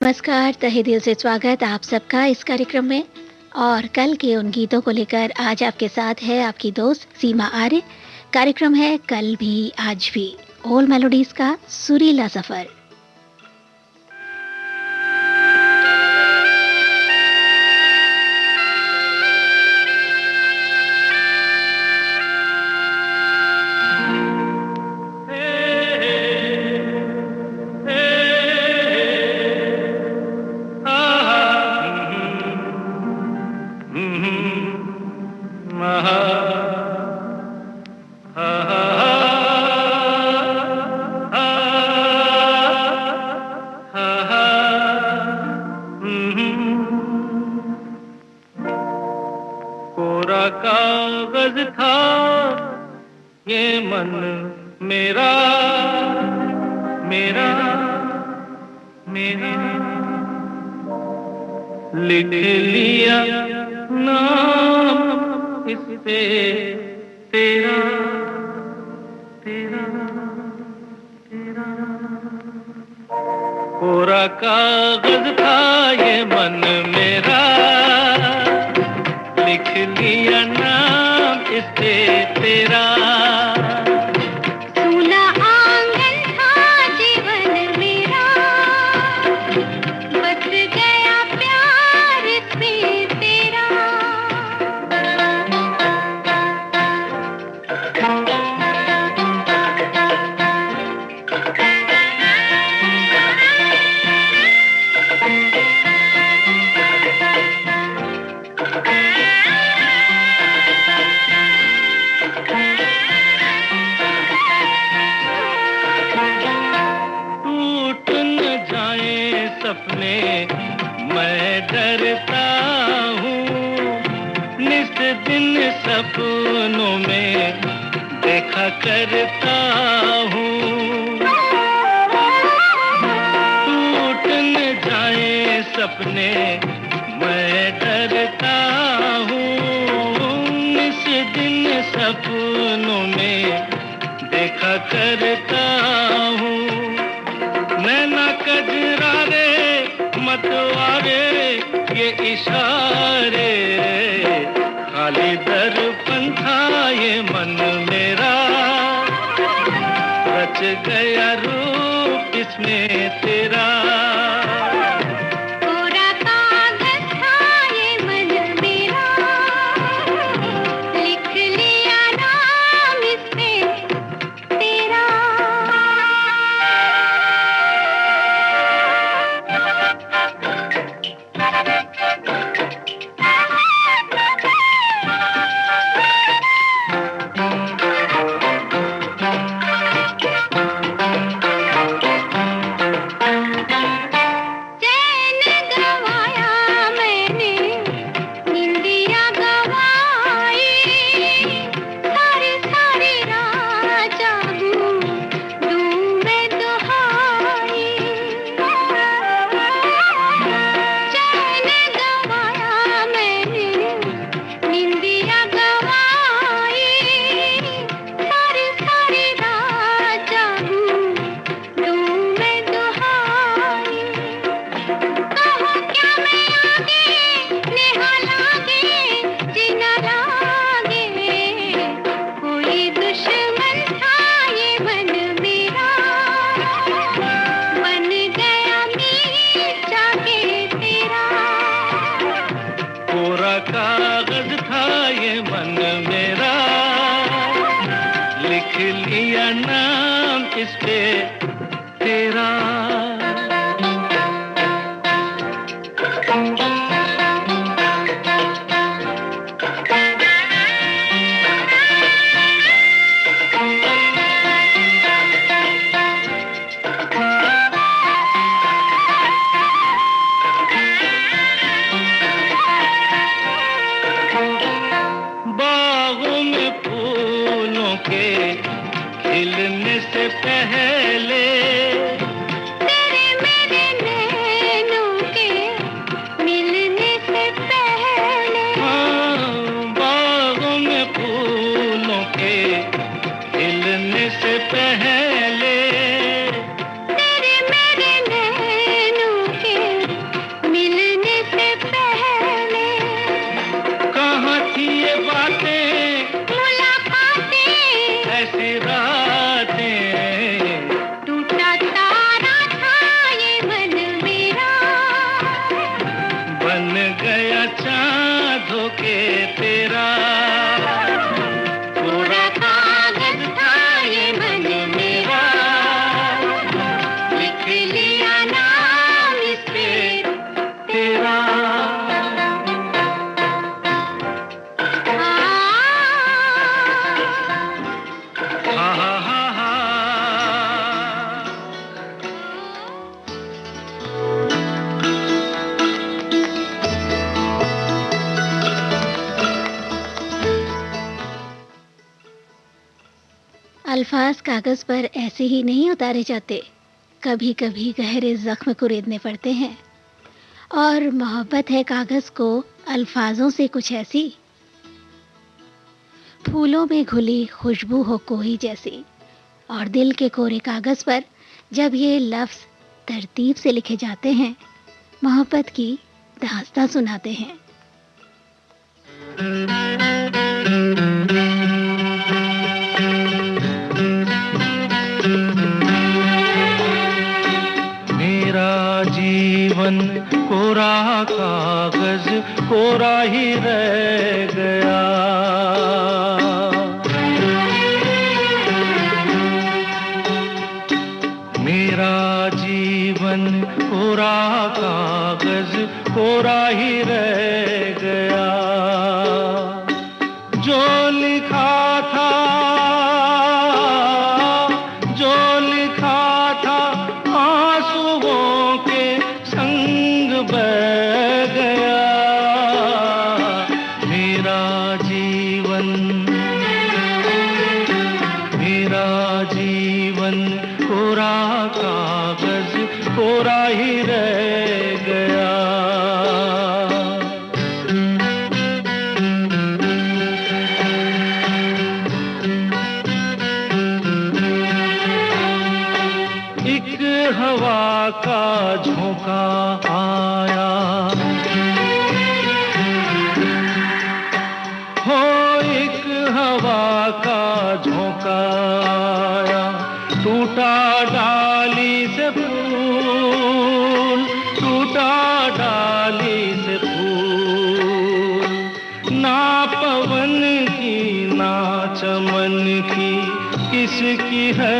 नमस्कार, तहे दिल से स्वागत आप सबका इस कार्यक्रम में। और कल के उन गीतों को लेकर आज आपके साथ है आपकी दोस्त सीमा आर्य। कार्यक्रम है कल भी आज भी, ओल्ड मेलोडीज का सुरीला सफर। कोरा कागज था ये मन मेरा मेरा मेरा लिख लिया नाम इस पे तेरा तेरा तेरा। कोरा कागज था ये मन मेरा, लिख लिया नाम इस पे तेरा। सूना आंगन था जीवन मेरा, बस गया प्यार इसमें तेरा। टूट न जाए सपने मैं डरता हूँ, निस दिन सपनों में देखा करता हूँ। टूट न जाए सपने मैं डरता हूँ, निस दिन सपनों में देखा करता हूँ। नैना कजरारे मतवारे ये इशारे, खाली दर्पण था ये मन मेरा, रच गया रूप इसमें तेरा। कोरा कागज था ये मन मेरा, लिख लिया नाम इस पे तेरा। चैन गवाया मैंने, निंदिया गवाई, सारी सारी रात जागूं दूं मैं दुहाई। चैन गवाया मैंने, निंदिया गवाई, सारी सारी रात जागूं दूं मैं दुहाई। कहो क्या मैं आगे नेहा लागे जीना लागे, कोई दुश्मन था ये मन मेरा, बन गया मीत जाके तेरा। कोरा कागज था ये मन मेरा, लिख लिया नाम इस पे तेरा। बागों में फूलों के खिलने से पहले के तेरा। पूरा कागज था ये मन मेरा, लिख लिया नाम इस पे तेरा। हा हा हा हा। अल्फाज कागज पर ऐसे ही नहीं उतारे जाते, कभी कभी गहरे जख्म कुरेदने पड़ते हैं। और मोहब्बत है कागज को अल्फाजों से कुछ ऐसी, फूलों में घुली खुशबू हो कोई जैसी। और दिल के कोरे कागज पर जब ये लफ्ज तरतीब से लिखे जाते हैं, मोहब्बत की दास्तां सुनाते हैं। मेरा जीवन कोरा कागज कोरा ही रह गया। मेरा जीवन कोरा कागज कोरा ही रह गया। जो लिखा था, जो लिखा था आंसुओं के संग बह गया। मेरा जीवन, मेरा जीवन कोरा कागज कोरा ही रह गया। एक हवा का झोंका आया, हो एक हवा का झोंका आया। टूटा डाली से फूल, टूटा डाली से फूल। ना पवन की ना चमन की किसकी है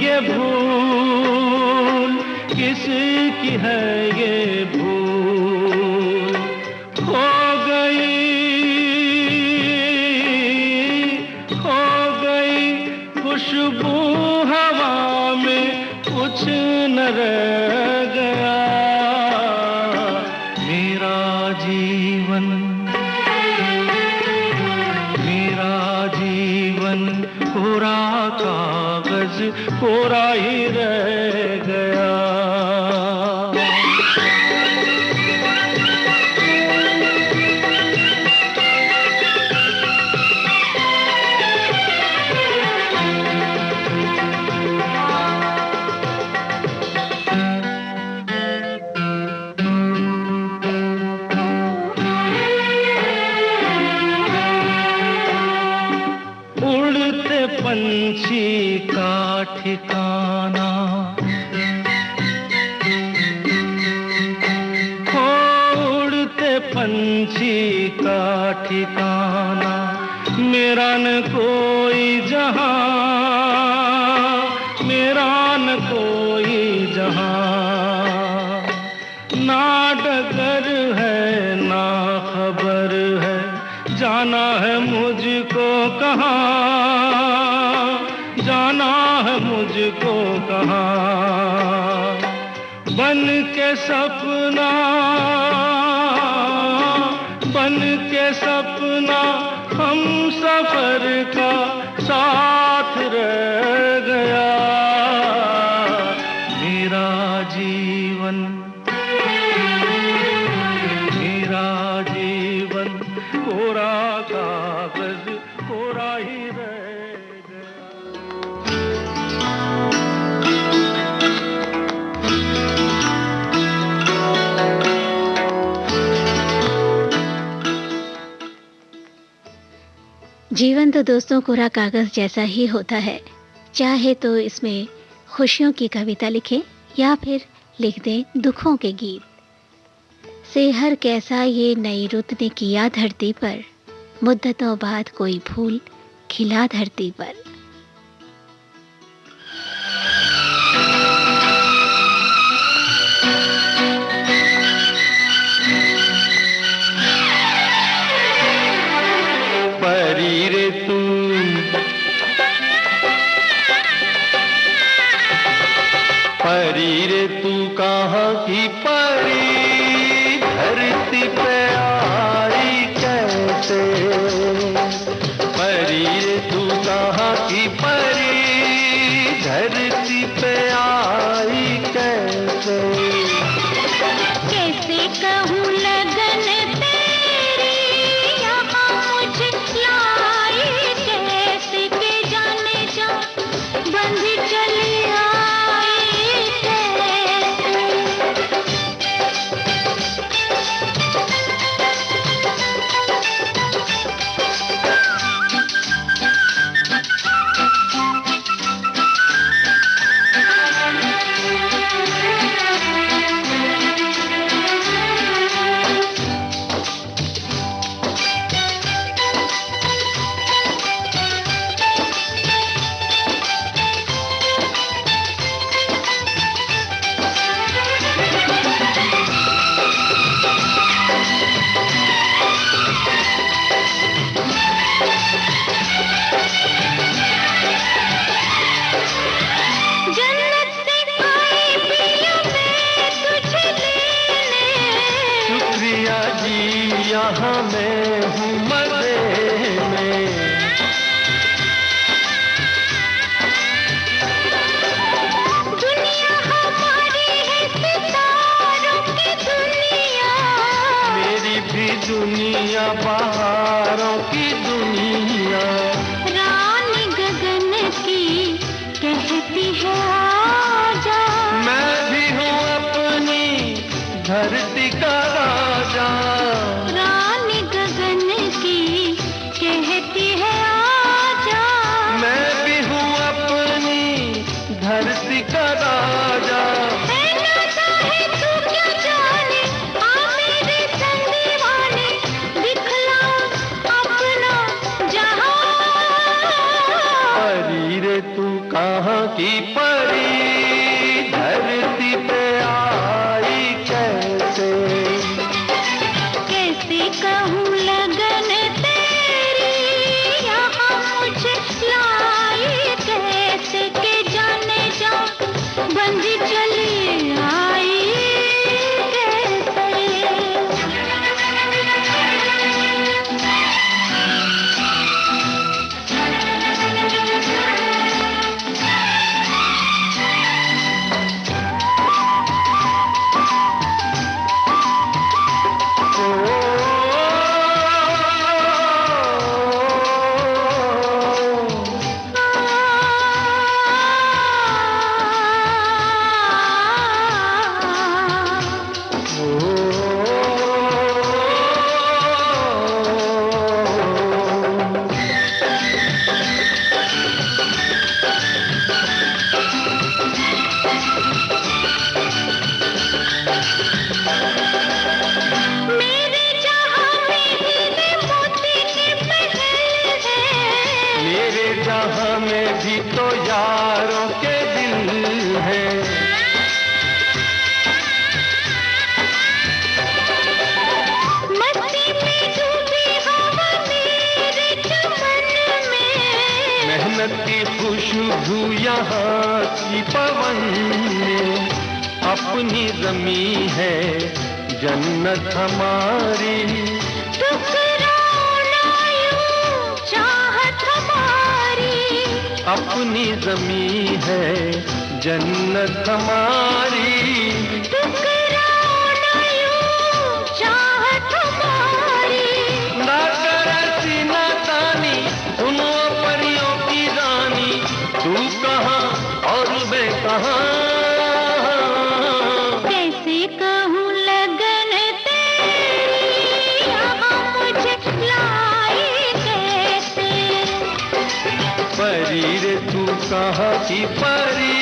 ये भूल, किसकी है ये भूल। खो गई खुशबू हवा में, कुछ न रह गया। मेरा जीवन, मेरा जीवन कोरा कागज कोरा ही रह गया। उड़ते पंछी का ठिकाना, हो उड़ते पंछी का ठिकाना। मेरा न कोई जहां, मेरा न कोई जहां। ना डगर है ना खबर है, जाना है मुझको कहाँ, जाना है मुझको कहाँ। बन के सपना, बन के सपना हम सफर का साथ रह गया। मेरा जीवन, मेरा जीवन कोरा कागज कोरा ही रह गया। जीवन तो दोस्तों कोरा कागज जैसा ही होता है। चाहे तो इसमें खुशियों की कविता लिखें या फिर लिख दें दुखों के गीत। सेहर कैसा ये नई रुत ने किया धरती पर, मुद्दतों बाद कोई फूल खिला धरती पर। परी रे तू, परी रे तू कहाँ की परी, धरती पे आई कैसे। परी रे तू कहाँ की परी, धरती पे आई कैसे। कैसे कहूँ लगन तेरी यहाँ मुझे लाई, कैसे के जाने जा बंध चली आई कैसे। जन्नत से आई पिया मैं तुझे लेने, शुक्रिया जी यहाँ मैं हूँ मजे में। दुनिया हमारी है सितारों की दुनिया, मेरी भी दुनिया बहारों की दुनिया। रानी गगन की कहती है आजा, मैं भी हूँ अपनी धरती का राजा। रानी गगन की कहती है आजा। मैं भी हूँ अपनी धरती का राजा। है ना चाहे तू क्या जाने, आ मेरे संग दीवाने, दिखलाऊं अपना जहां। परी रे तू कहाँ की परी, धरती पे आई कैसे। कैसे कहूँ लगन तेरी यहाँ मुझे लाई, कैसे के जाने जा बंध चली आई कैसे। मेरे जहां में हीरे मोती के महल है, मेरे जहां में भी तो यारों के दिल है। मस्ती में डूबी हवा मेरे चमन में, मेहनत की खुशबू यहाँ की पवन में। अपनी जमी है जन्नत हमारी, ठुकराओ ना यूं चाहत हमारी। अपनी जमी है जन्नत हमारी। ठुकराओ ना यूं चाहत हमारी। ना करती ना तानी सुनो परियों की रानी, तू कहाँ और मैं कहाँ। कैसे कहूँ लगन तेरी यहाँ मुझे लाई कैसे। परी रे तू कहाँ की परी,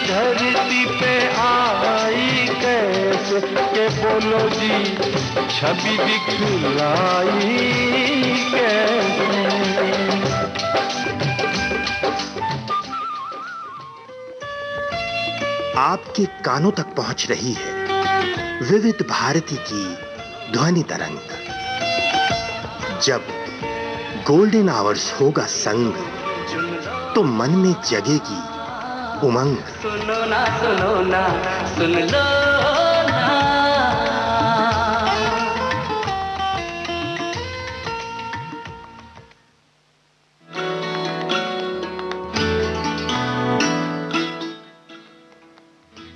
धरती पे आई कैसे। कैसे के बोलो जी छवि दिखलाई कैसे। आपके कानों तक पहुंच रही है विविध भारती की ध्वनि तरंग। जब गोल्डन आवर्स होगा संग तो मन में जगेगी उमंग। सुनो ना सुन लो ना।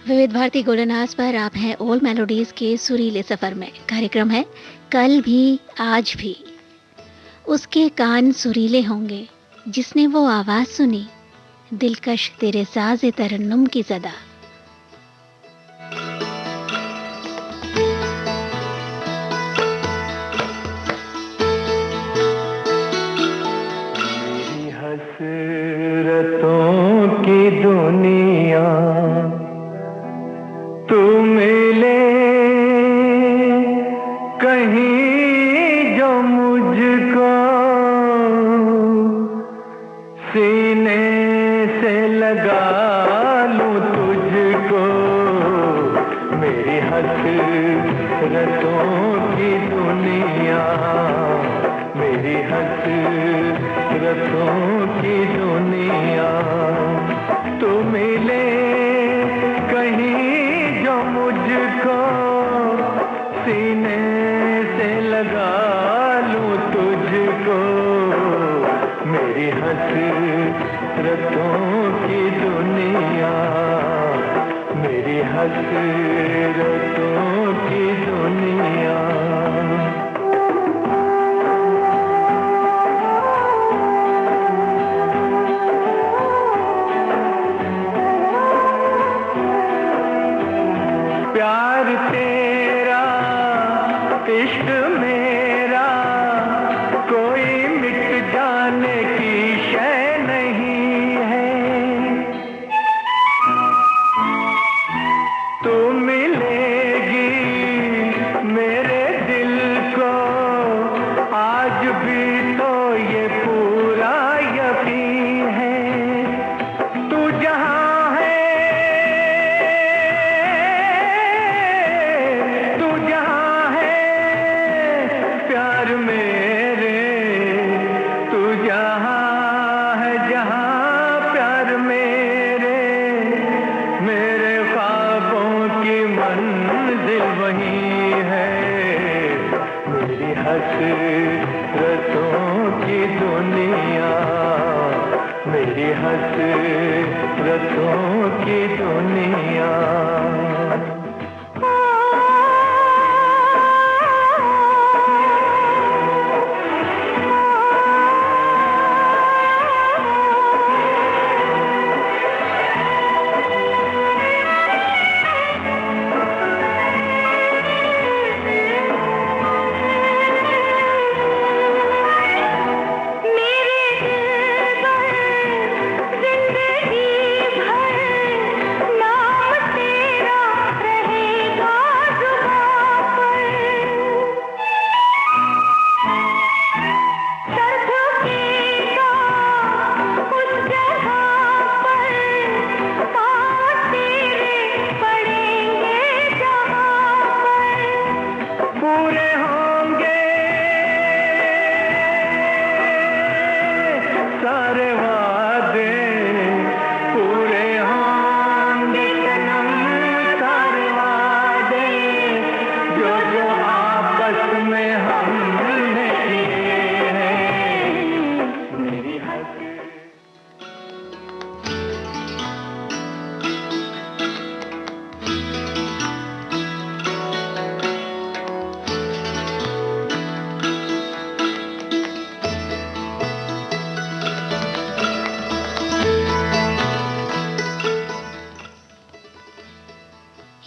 विविध भारती गोल्डन आवर्स पर आप हैं ओल्ड मेलोडीज के सुरीले सफर में। कार्यक्रम है कल भी आज भी। उसके कान सुरीले होंगे जिसने वो आवाज सुनी, दिलकश तेरे साज़े तरन्नुम की सदा। मेरी हसरतों की दुनिया तू मिले कहीं जो मुझको सीने से लगा लूं तुझको। मेरी हसरतों की दुनिया, मेरी हसरतों की दुनिया तू मिले कहीं जो मुझको सीने से लगा लूं तुझको। मेरी हसरतों की दुनिया, मेरी हसरतों की दुनिया। प्यार तेरा इश्क मेरा कोई मिट जाने की शय नहीं है। तू मिलेगी मेरे दिल को आज भी तो ये पूरा यकीन है। तू जहां है प्यार मेरे, तू जहां है जहां प्यार मेरे, मेरे ख्वाबों की मंजिल वही है। मेरी हसरतों की दुनिया, मेरी हसरतों की दुनिया।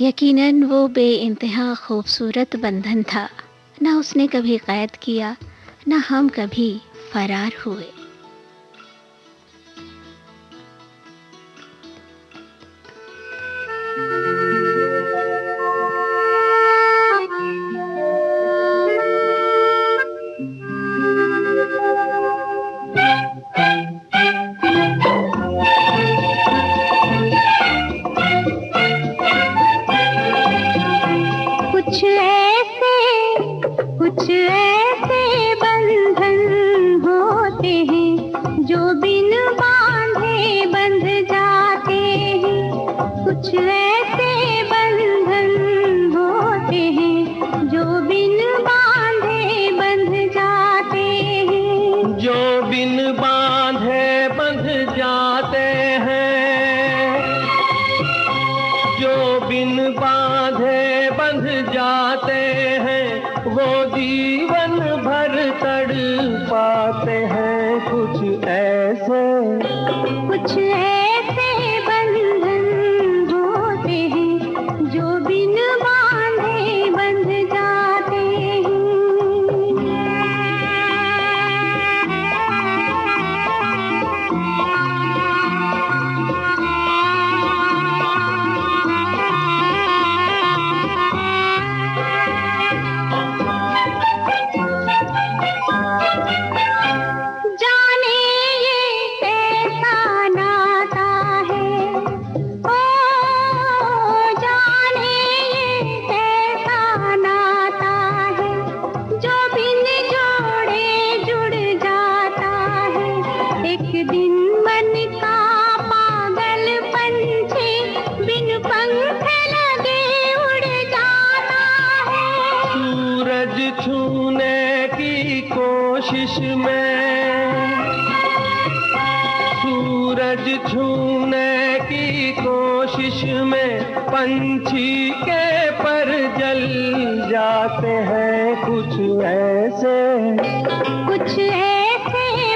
यकीनन वो बेइंतहा खूबसूरत बंधन था, ना उसने कभी कैद किया, ना हम कभी फरार हुए। कुछ ऐसे बंधन होते हैं जो बिन बांधे बंध जाते हैं। कुछ ऐसे बंधन होते हैं जो बिन बांधे बंध जाते हैं। जो बिन बांधे बंध जाते हैं, जो बिन बांधे बंध जाते हैं, वो जीवन भर तड़पाते हैं। कुछ ऐसे बंधन होते हैं जो बिन बांधे बंध जाते सूरज छूने की कोशिश में पंछी के पर जल जाते हैं। कुछ ऐसे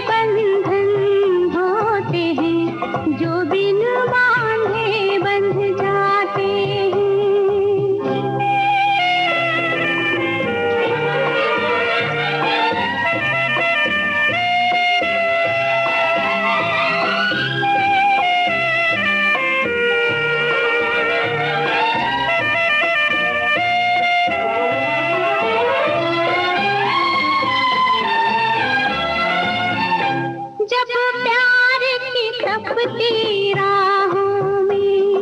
बंधन होते हैं जो बिन बांधे बंध जाते हैं। तपती राहों में,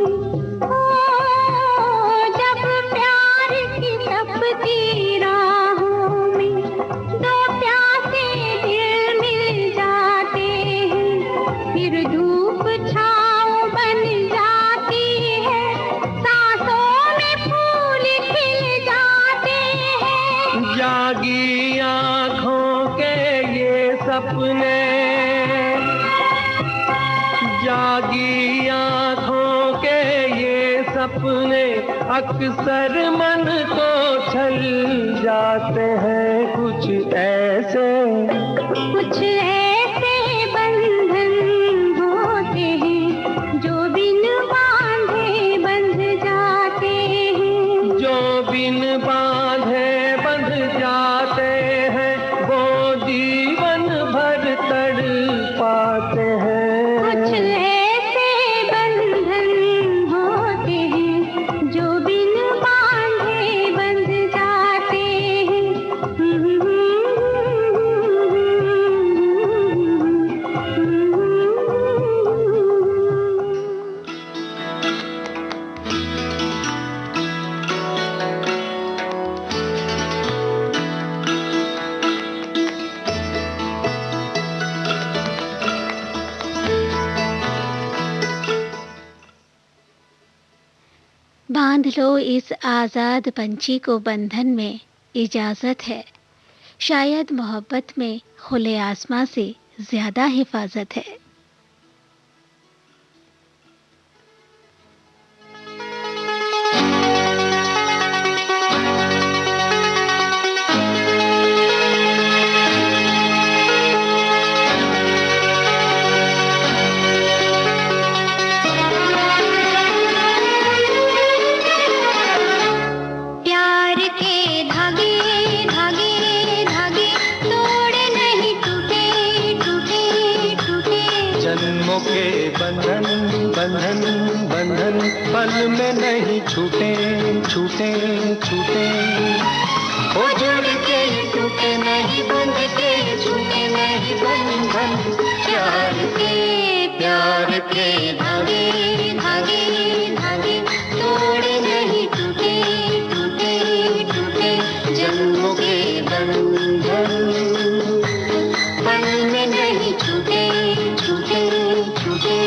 जब प्यार की तपती राहों में दो प्यासे दिल मिल जाते हैं। फिर धूप छाँव बन जाती है, सांसों में फूल खिल जाते हैं। जागी आँखों के ये सपने, जागी आँखों के ये सपने अक्सर मन को छल जाते हैं। कुछ ऐसे बंधन होते हैं जो बिन बांधे बंध जाते हैं। जो बिन बांधे बंध जाते हैं, वो जीवन भर तड़पाते हैं। बांध लो इस आजाद पंछी को बंधन में, इजाजत है शायद मोहब्बत में खुले आसमां से ज्यादा हिफाजत है। बंधन पल में नहीं छूटे छूटे छूटे, ओ जुड़ के टूटे नहीं, बंध के छूटे नहीं बंधन। प्यार के धागे धागे धागे तोड़ नहीं टूटे टूटे बंधन पल में नहीं छूटे छूटे छूटे।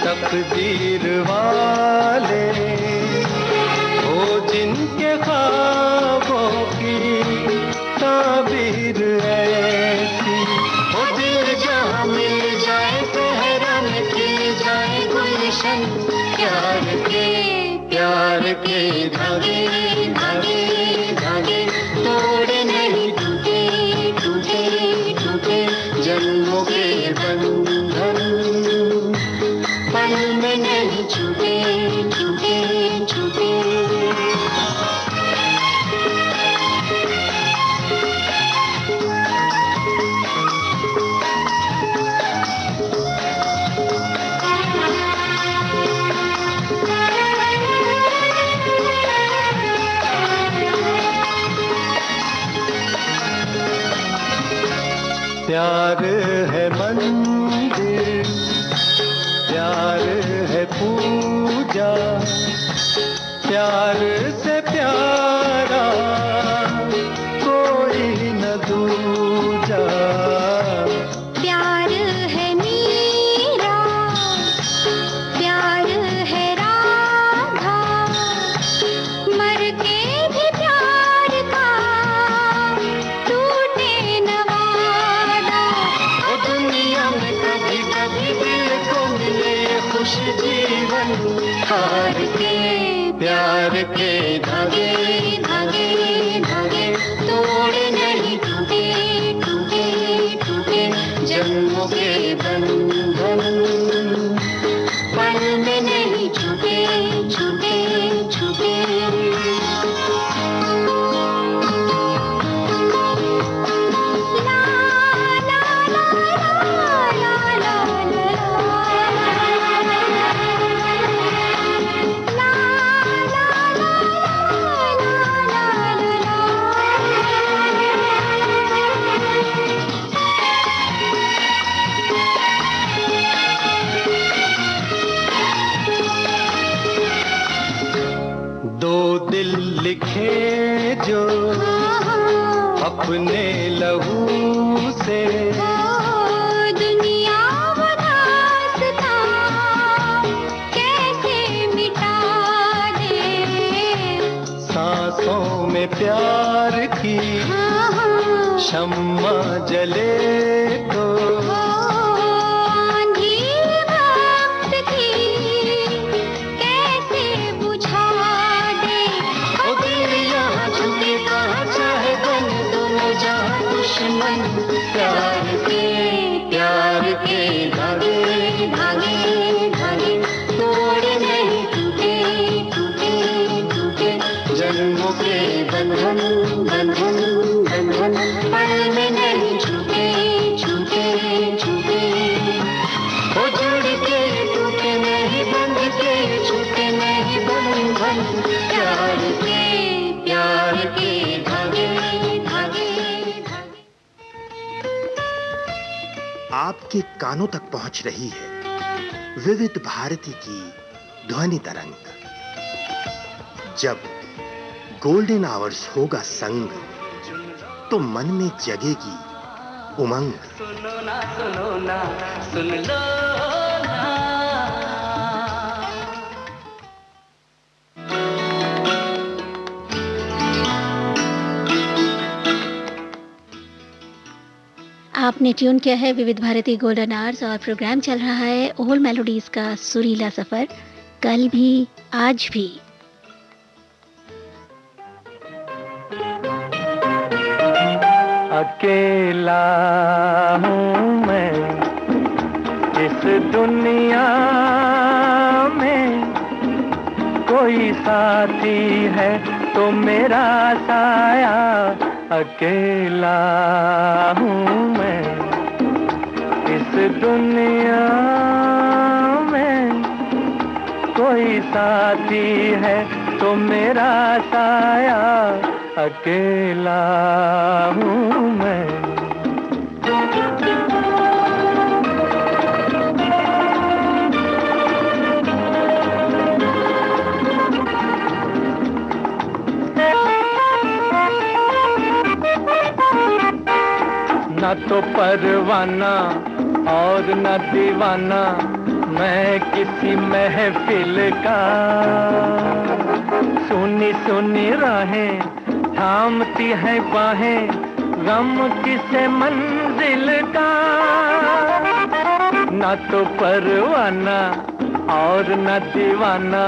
तकदीर वाले हो जिनके ख्वाबों की ताबीर ऐसी। वो दिल जहाँ मिल जाए सहरा में खिल जाए गुलशन प्यार के धागे धागे धागे तोड़े नहीं टूटे टूटे टूटे जन्मों के बंधन पल में नहीं छूटे छूटे छूटे। प्यार है मंदिर, प्यार है पूजा, प्यार से प्यारा कोई न दूजा। प्यार है मीरा, प्यार है राधा, मर के भी प्यार का टूटे न वादा। ओ दुनिया में कभी कभी दिल को मिले खुश जीवन हार के प्यार के धागे धागे धागे तोड़े नहीं टूटे टूटे टूटे जन्मों के बंधन पल में नहीं छूटे छूटे छूटे। दो दिल लिखे जो अपने लहू से, दुनिया दास्तां कैसे मिटा दे। सांसों में प्यार की शम्मा जले तो आंधी वक्त की कैसे बुझा दे। ओ दिल यहाँ झुके कहाँ चाहे बन दोनों जहाँ दुश्मन प्यार के धागे धागे धागे तोड़े नहीं टूटे टूटे टूटे जन्मों के बंधन बंधन बंधन पल में नहीं छूटे छूटे छूटे। ओ जुड़ के टूटे नहीं बंध के छूटे नहीं बंधन प्यार के धागे धागे धागे। आपके कानों तक पहुंच रही है विविध भारती की ध्वनि तरंग। जब गोल्डन आवर्स होगा संग तो मन में जगेगी उमंग। सुनो ना सुन लो ना। आपने ट्यून किया है विविध भारती गोल्डन आवर्स और प्रोग्राम चल रहा है ओल्ड मेलोडीज का सुरीला सफर, कल भी आज भी। अकेला हूँ मैं इस दुनिया में, कोई साथी है तो मेरा साया, अकेला हूँ मैं इस दुनिया में, कोई साथी है तो मेरा साया, अकेला हूँ मैं। न तो परवाना और न दीवाना मैं किसी महफिल का, सुनी सुनी राहें थामती है बाहें, गम किसे मंजिल का। न तो परवाना और न दीवाना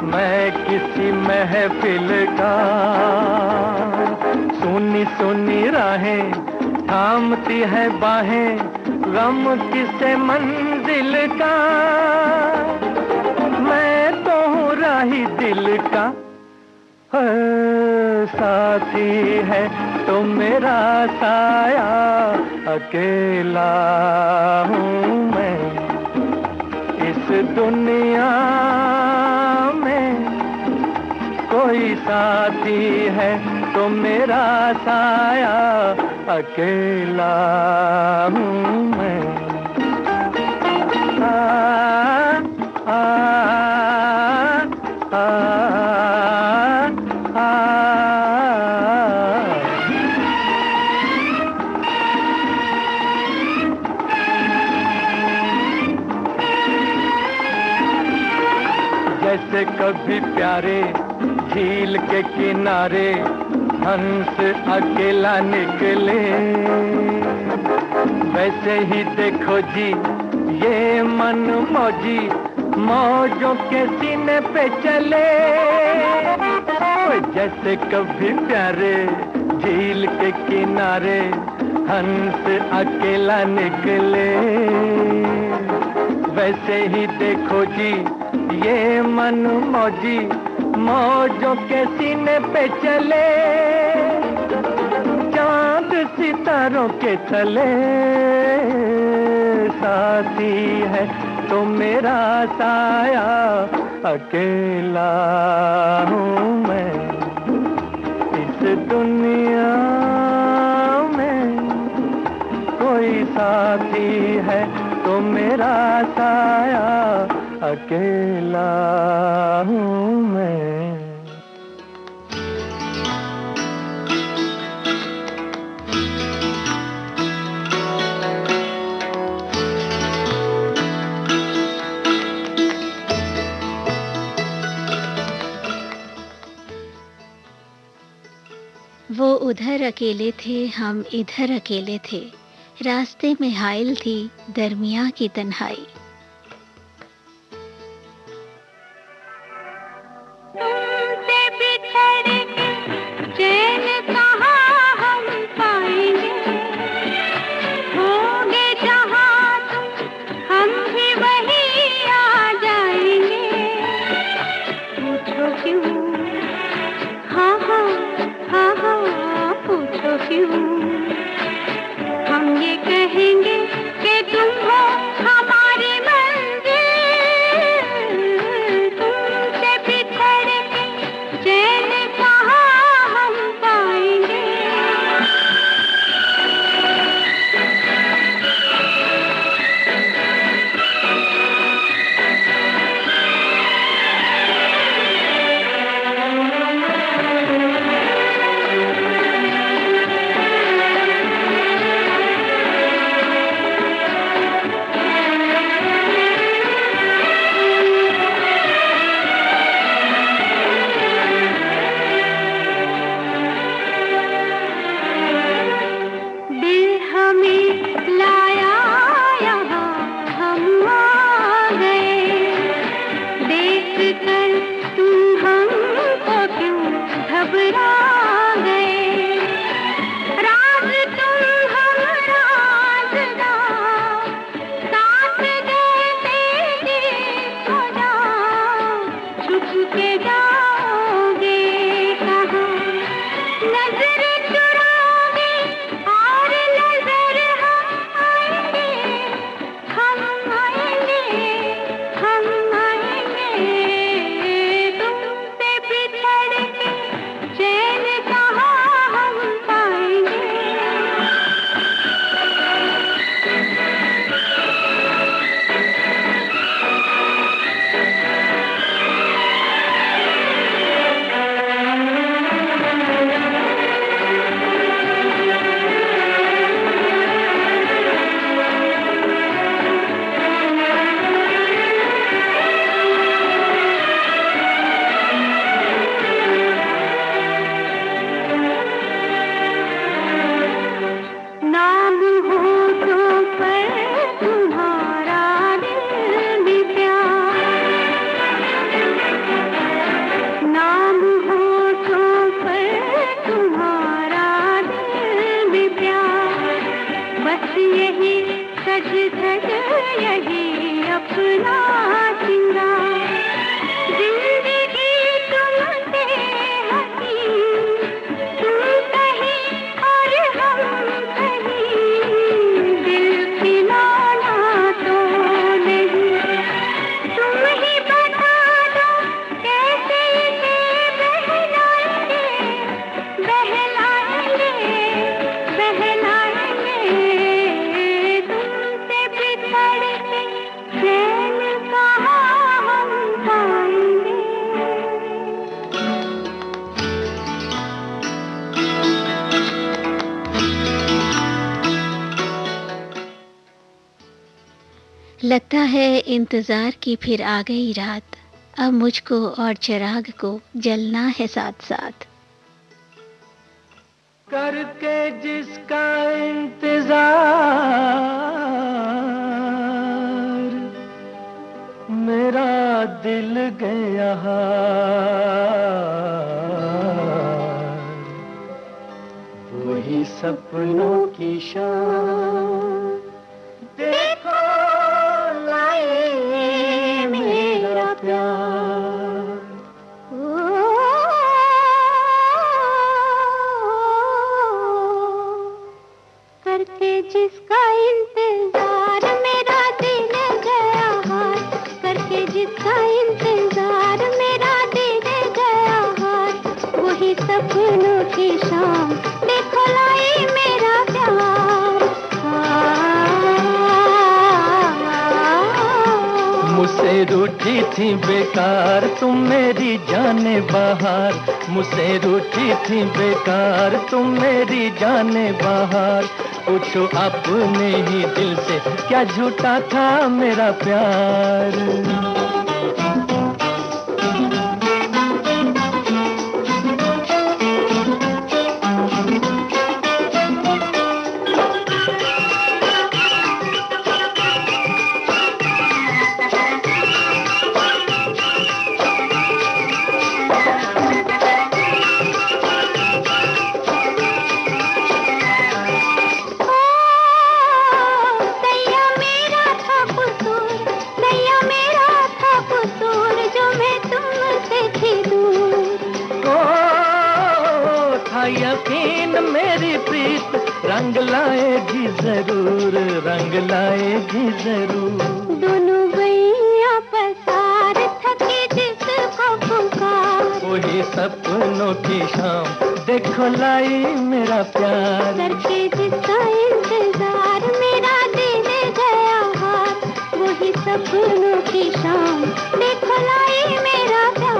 मैं किसी महफिल का, सुनी सुनी राहें थामती है बाहें, गम किसे मंजिल का। मैं तो हूँ राही दिल का, साथी है तो मेरा साया, अकेला हूँ मैं इस दुनिया में, कोई साथी है तो मेरा साया, अकेला हूँ मैं। जैसे कभी प्यारे झील के किनारे हंस अकेला निकले, वैसे ही देखो जी ये मन मौजी मौजों के सीने पे चले। जैसे कभी प्यारे झील के किनारे हंस अकेला निकले, वैसे ही देखो जी ये मन मौजी मौजों के सीने पे चले। चांद सितारों के तले साथी है तो मेरा साया, अकेला हूँ मैं इस दुनिया में, कोई साथी है तो मेरा साया, अकेला हूँ मैं। वो उधर अकेले थे, हम इधर अकेले थे, रास्ते में हाइल थी दरमिया की तन्हाई। हम ये कहेंगे कि तुम हो हमारे छुपे जाओगे कहाँ, नजर चुराओगे और नजर हम आएंगे, हम आएंगे, हम आएंगे, तुमसे बिछड़ के चैन कहाँ हम पाएंगे। नाम होठों पर तुम्हारा दिल भी प्यार, नाम होठों पर तुम्हारा दिल भी प्यार, बस यही सज धज यही अपना सिंगार, जिंदगी तुमसे हंसी, तुम कहीं और हम कहीं, दिल खिलौना तो नहीं, तुम ही बता दो कैसे इसे बहलाएंगे, बहलाएंगे, बहलाएंगे, तुमसे बिछड़ के चैन कहाँ हम पाएंगे। लगता है इंतजार की फिर आ गई रात, अब मुझको और चिराग को जलना है साथ साथ। करके जिसका इंतजार मेरा दिल गया हार, वही सपनों की शान देखो लाए मेरा प्यार। करके जिसका इंतजार मेरा दिल गया हार, करके जिसका इंतजार मेरा दिल गया हार, वही सपनों की शाम देखो लाई मेरा प्यार। मुझसे रूठी थी बेकार तुम मेरी जाने बहार, मुझसे रूठी थी बेकार तुम मेरी जाने बहार, पूछो अपने ही दिल से क्या झूठा था मेरा प्यार। यकीन मेरी प्रीत रंग लाएगी जरूर, रंग लाएगी जरूर। दोनों गैया पसार थके जिसको पुकार, वही सपनों की शाम देखो लाई मेरा प्यार। करके जिसका इंतजार मेरा दिल गया हार, वही सपनों की शाम देखो लाई मेरा प्यार।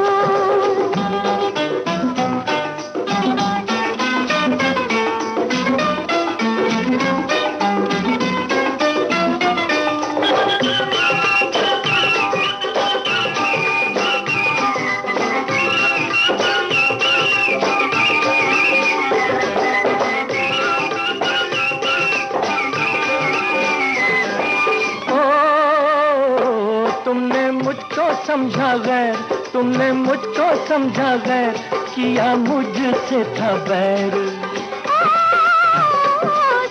समझा गैर तुमने मुझको समझा गैर, किया मुझसे था बैर।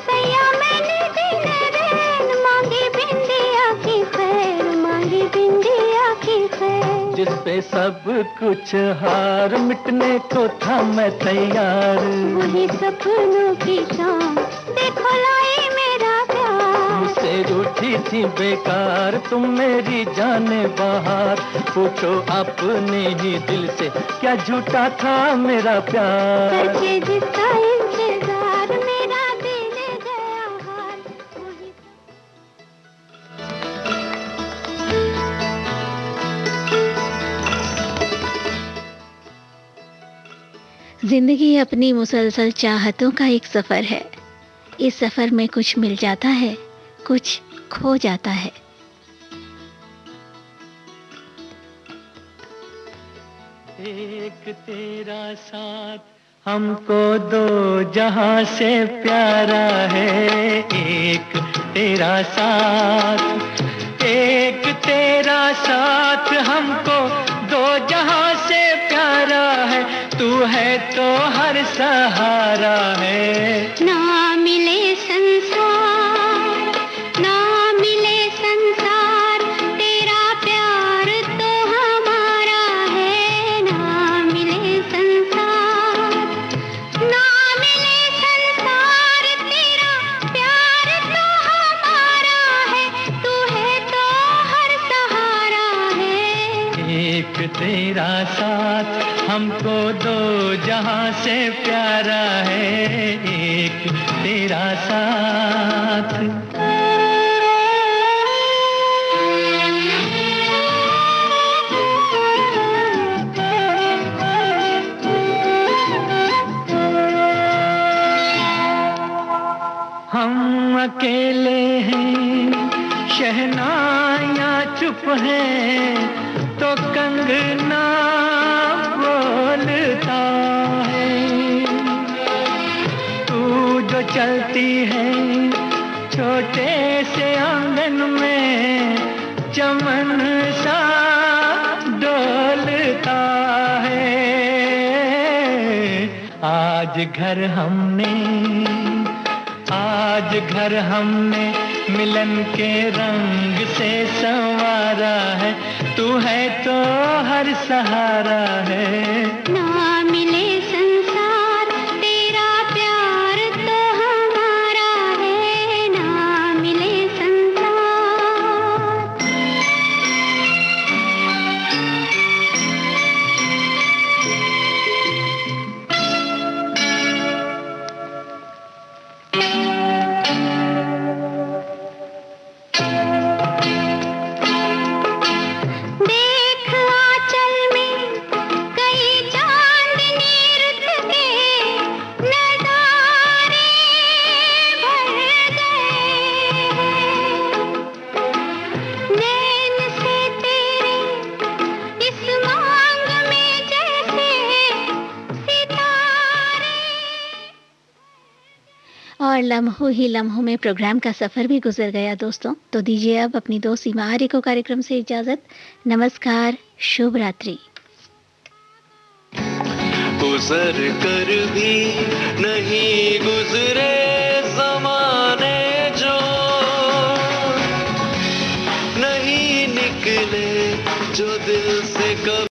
सैया मैंने दिन रैन मांगी बिंदिया की खैर, मांगी बिंदिया की खैर। जिस पे सब कुछ हार मिटने को था मैं तैयार। वही सपनों की शाम देखो लाई मेरा प्यार। मुझसे रूठी थी बेकार तुम मेरी जाने बहार। पूछो अपने ही दिल से क्या झूठा था मेरा प्यार। करके जिसका इंतजार मेरा दिल गया हार। वही जिंदगी अपनी मुसलसल चाहतों का एक सफर है। इस सफर में कुछ मिल जाता है, कुछ खो जाता है। एक तेरा साथ हमको दो जहां से प्यारा है। एक तेरा साथ, एक तेरा साथ हमको दो जहां से प्यारा है। तू है तो हर सहारा है। ना मिले संसार, ना मिले संसार, तेरा प्यार तो हमारा है। ना मिले संसार, ना मिले संसार, तेरा प्यार तो हमारा है। तू है तो हर सहारा है। एक तेरा साथ हमको दो जहां से प्यारा है। एक तेरा साथ। हम अकेले हैं, शहनाइयाँ चुप हैं, तो कंगना बोलता है। तू जो चलती है छोटे से आंगन में, चमन सा डोलता है। आज घर हमने मिलन के रंग से संवारा है। तू है तो हर सहारा है। ना मिले संसार, तेरा प्यार तो हमारा है। ना मिले संसार। देख आंचल में कई चांदनी रुत के नजारे भर गए हैं। नैन से तेरे इस मांग में जैसे सितारे। और लम्हों ही लम्हों में प्रोग्राम का सफर भी गुजर गया दोस्तों। तो दीजिए अब अपनी दोस्त सीमा आर्य को कार्यक्रम से इजाजत। नमस्कार, शुभ रात्रि। गुजर कर भी नहीं गुजरे ज़माने जो, नहीं निकले जो दिल से कभी